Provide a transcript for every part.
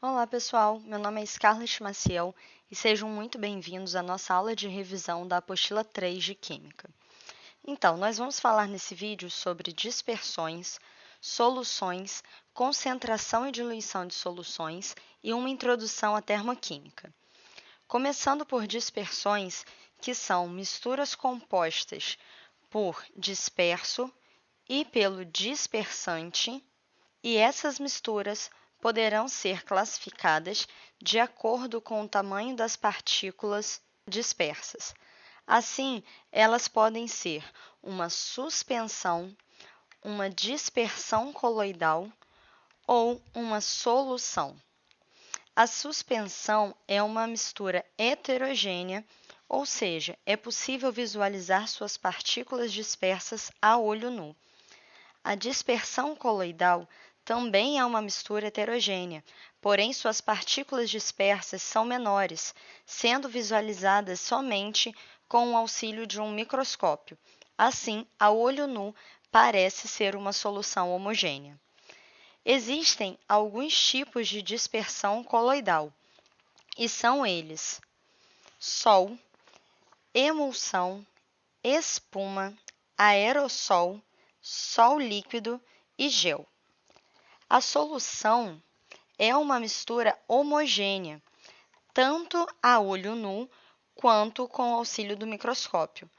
Olá, pessoal! Meu nome é Scarlett Maciel e sejam muito bem-vindos à nossa aula de revisão da apostila 3 de Química. Então, nós vamos falar nesse vídeo sobre dispersões, soluções, concentração e diluição de soluções e uma introdução à termoquímica. Começando por dispersões, que são misturas compostas por disperso e pelo dispersante, e essas misturas poderão ser classificadas de acordo com o tamanho das partículas dispersas. Assim, elas podem ser uma suspensão, uma dispersão coloidal ou uma solução. A suspensão é uma mistura heterogênea, ou seja, é possível visualizar suas partículas dispersas a olho nu. A dispersão coloidal também é uma mistura heterogênea, porém suas partículas dispersas são menores, sendo visualizadas somente com o auxílio de um microscópio. Assim, a olho nu, parece ser uma solução homogênea. Existem alguns tipos de dispersão coloidal, e são eles: sol, emulsão, espuma, aerossol, sol líquido e gel. A solução é uma mistura homogênea, tanto a olho nu quanto com o auxílio do microscópio,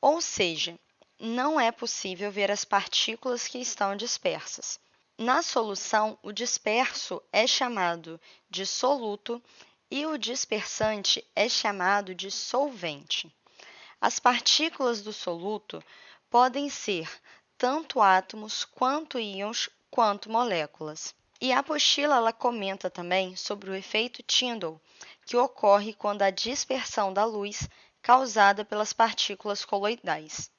ou seja, não é possível ver as partículas que estão dispersas. Na solução, o disperso é chamado de soluto e o dispersante é chamado de solvente. As partículas do soluto podem ser tanto átomos, quanto íons, quanto moléculas. E a apostila ela comenta também sobre o efeito Tyndall, que ocorre quando a dispersão da luz causada pelas partículas coloidais.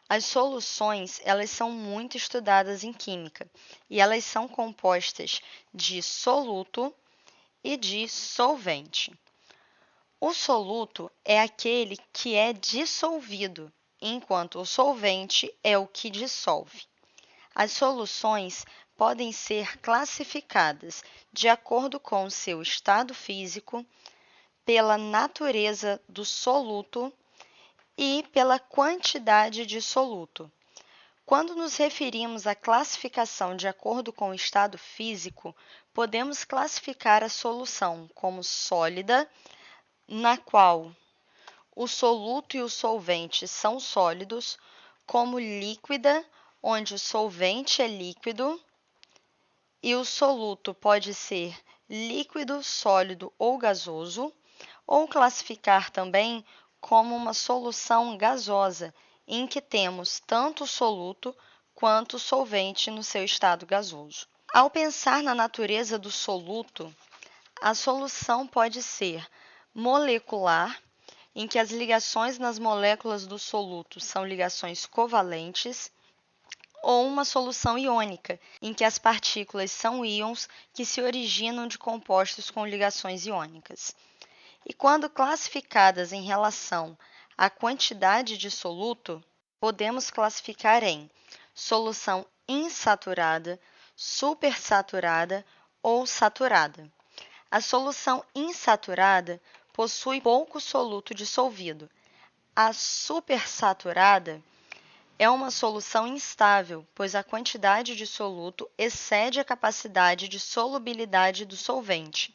As soluções elas são muito estudadas em química e elas são compostas de soluto e de solvente. O soluto é aquele que é dissolvido, enquanto o solvente é o que dissolve. As soluções podem ser classificadas de acordo com o seu estado físico, pela natureza do soluto e pela quantidade de soluto. Quando nos referimos à classificação de acordo com o estado físico, podemos classificar a solução como sólida, na qual o soluto e o solvente são sólidos, como líquida, onde o solvente é líquido, e o soluto pode ser líquido, sólido ou gasoso, ou classificar também como uma solução gasosa, em que temos tanto o soluto quanto o solvente no seu estado gasoso. Ao pensar na natureza do soluto, a solução pode ser molecular, em que as ligações nas moléculas do soluto são ligações covalentes, ou uma solução iônica, em que as partículas são íons que se originam de compostos com ligações iônicas. E quando classificadas em relação à quantidade de soluto, podemos classificar em solução insaturada, supersaturada ou saturada. A solução insaturada possui pouco soluto dissolvido. A supersaturada é uma solução instável, pois a quantidade de soluto excede a capacidade de solubilidade do solvente.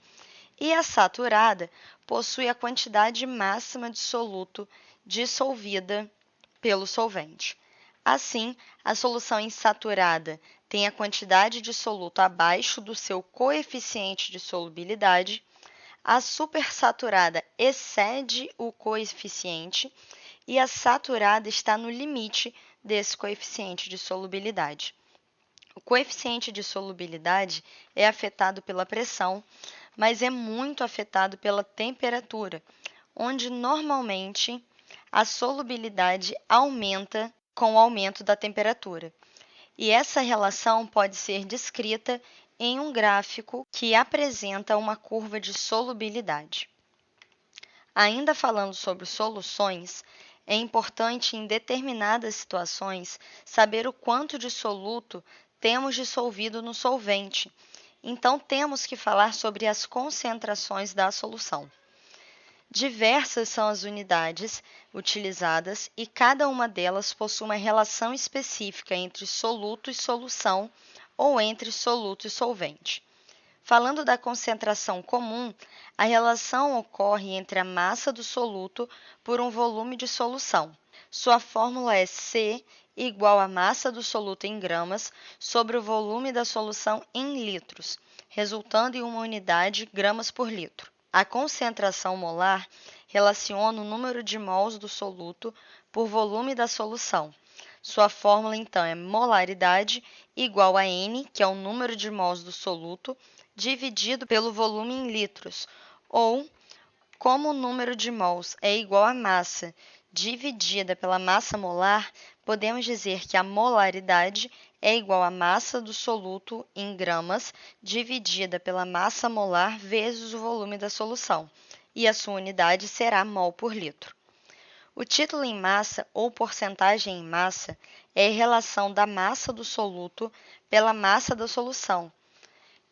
E a saturada possui a quantidade máxima de soluto dissolvida pelo solvente. Assim, a solução insaturada tem a quantidade de soluto abaixo do seu coeficiente de solubilidade. A supersaturada excede o coeficiente e a saturada está no limite desse coeficiente de solubilidade. O coeficiente de solubilidade é afetado pela pressão, mas é muito afetado pela temperatura, onde normalmente a solubilidade aumenta com o aumento da temperatura. E essa relação pode ser descrita em um gráfico que apresenta uma curva de solubilidade. Ainda falando sobre soluções, é importante em determinadas situações saber o quanto de soluto temos dissolvido no solvente, Então, temos que falar sobre as concentrações da solução. Diversas são as unidades utilizadas e cada uma delas possui uma relação específica entre soluto e solução ou entre soluto e solvente. Falando da concentração comum, a relação ocorre entre a massa do soluto por um volume de solução. Sua fórmula é C igual à massa do soluto em gramas sobre o volume da solução em litros, resultando em uma unidade gramas por litro. A concentração molar relaciona o número de mols do soluto por volume da solução. Sua fórmula, então, é molaridade igual a N, que é o número de mols do soluto, dividido pelo volume em litros, ou, como o número de mols é igual à massa dividida pela massa molar, podemos dizer que a molaridade é igual à massa do soluto em gramas dividida pela massa molar vezes o volume da solução, e a sua unidade será mol por litro. O título em massa ou porcentagem em massa é a relação da massa do soluto pela massa da solução,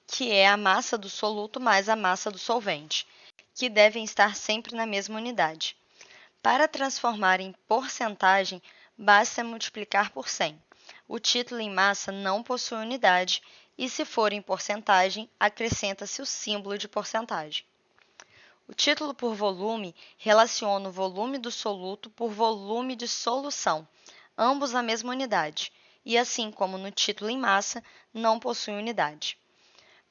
que é a massa do soluto mais a massa do solvente, que devem estar sempre na mesma unidade. Para transformar em porcentagem, basta multiplicar por 100. O título em massa não possui unidade e, se for em porcentagem, acrescenta-se o símbolo de porcentagem. O título por volume relaciona o volume do soluto por volume de solução, ambos na mesma unidade, e assim como no título em massa, não possui unidade.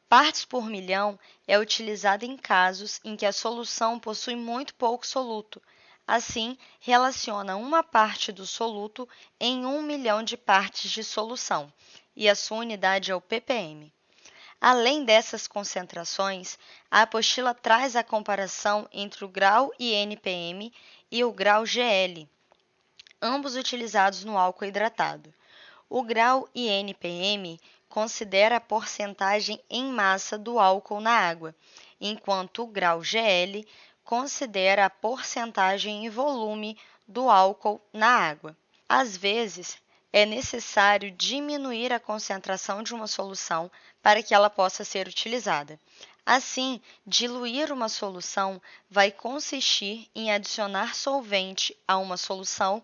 Partes por milhão é utilizada em casos em que a solução possui muito pouco soluto. Assim, relaciona uma parte do soluto em 1 milhão de partes de solução, e a sua unidade é o ppm. Além dessas concentrações, a apostila traz a comparação entre o grau INPM e o grau GL, ambos utilizados no álcool hidratado. O grau INPM considera a porcentagem em massa do álcool na água, enquanto o grau GL considera a porcentagem em volume do álcool na água. Às vezes, é necessário diminuir a concentração de uma solução para que ela possa ser utilizada. Assim, diluir uma solução vai consistir em adicionar solvente a uma solução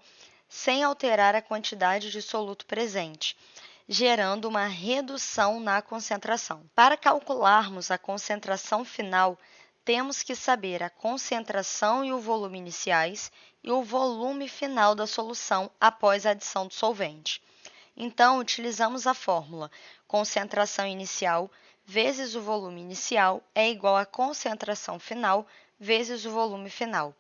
sem alterar a quantidade de soluto presente, gerando uma redução na concentração. Para calcularmos a concentração final, temos que saber a concentração e o volume iniciais e o volume final da solução após a adição do solvente. Então, utilizamos a fórmula concentração inicial vezes o volume inicial é igual a concentração final vezes o volume final.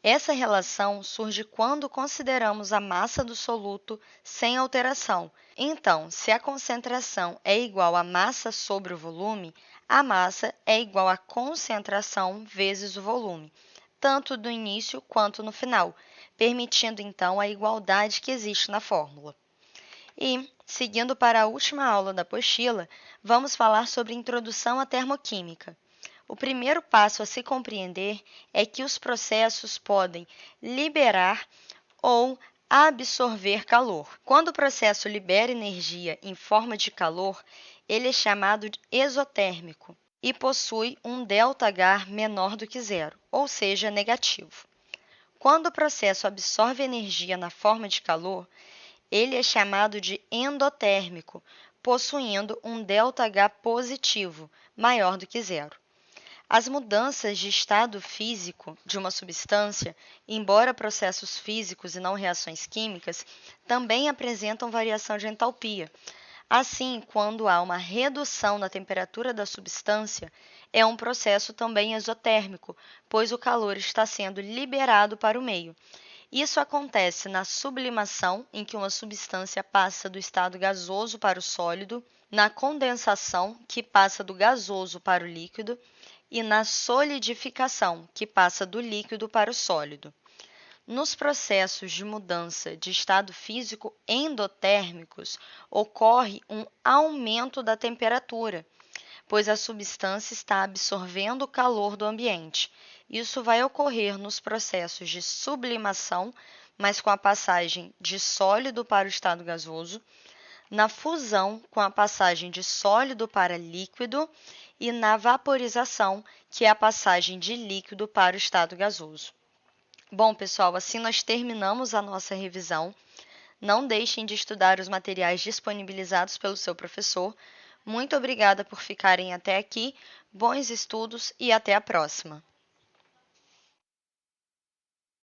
Essa relação surge quando consideramos a massa do soluto sem alteração. Então, se a concentração é igual à massa sobre o volume, a massa é igual à concentração vezes o volume, tanto no início quanto no final, permitindo então a igualdade que existe na fórmula. E, seguindo para a última aula da apostila, vamos falar sobre introdução à termoquímica. O primeiro passo a se compreender é que os processos podem liberar ou absorver calor. Quando o processo libera energia em forma de calor, ele é chamado de exotérmico e possui um ΔH menor do que zero, ou seja, negativo. Quando o processo absorve energia na forma de calor, ele é chamado de endotérmico, possuindo um ΔH positivo, maior do que zero. As mudanças de estado físico de uma substância, embora processos físicos e não reações químicas, também apresentam variação de entalpia. Assim, quando há uma redução na temperatura da substância, é um processo também exotérmico, pois o calor está sendo liberado para o meio. Isso acontece na sublimação, em que uma substância passa do estado gasoso para o sólido, na condensação, que passa do gasoso para o líquido, e na solidificação, que passa do líquido para o sólido. Nos processos de mudança de estado físico endotérmicos, ocorre um aumento da temperatura, pois a substância está absorvendo o calor do ambiente. Isso vai ocorrer nos processos de sublimação, mas com a passagem de sólido para o estado gasoso, na fusão com a passagem de sólido para líquido e na vaporização, que é a passagem de líquido para o estado gasoso. Bom, pessoal, assim nós terminamos a nossa revisão. Não deixem de estudar os materiais disponibilizados pelo seu professor. Muito obrigada por ficarem até aqui. Bons estudos e até a próxima!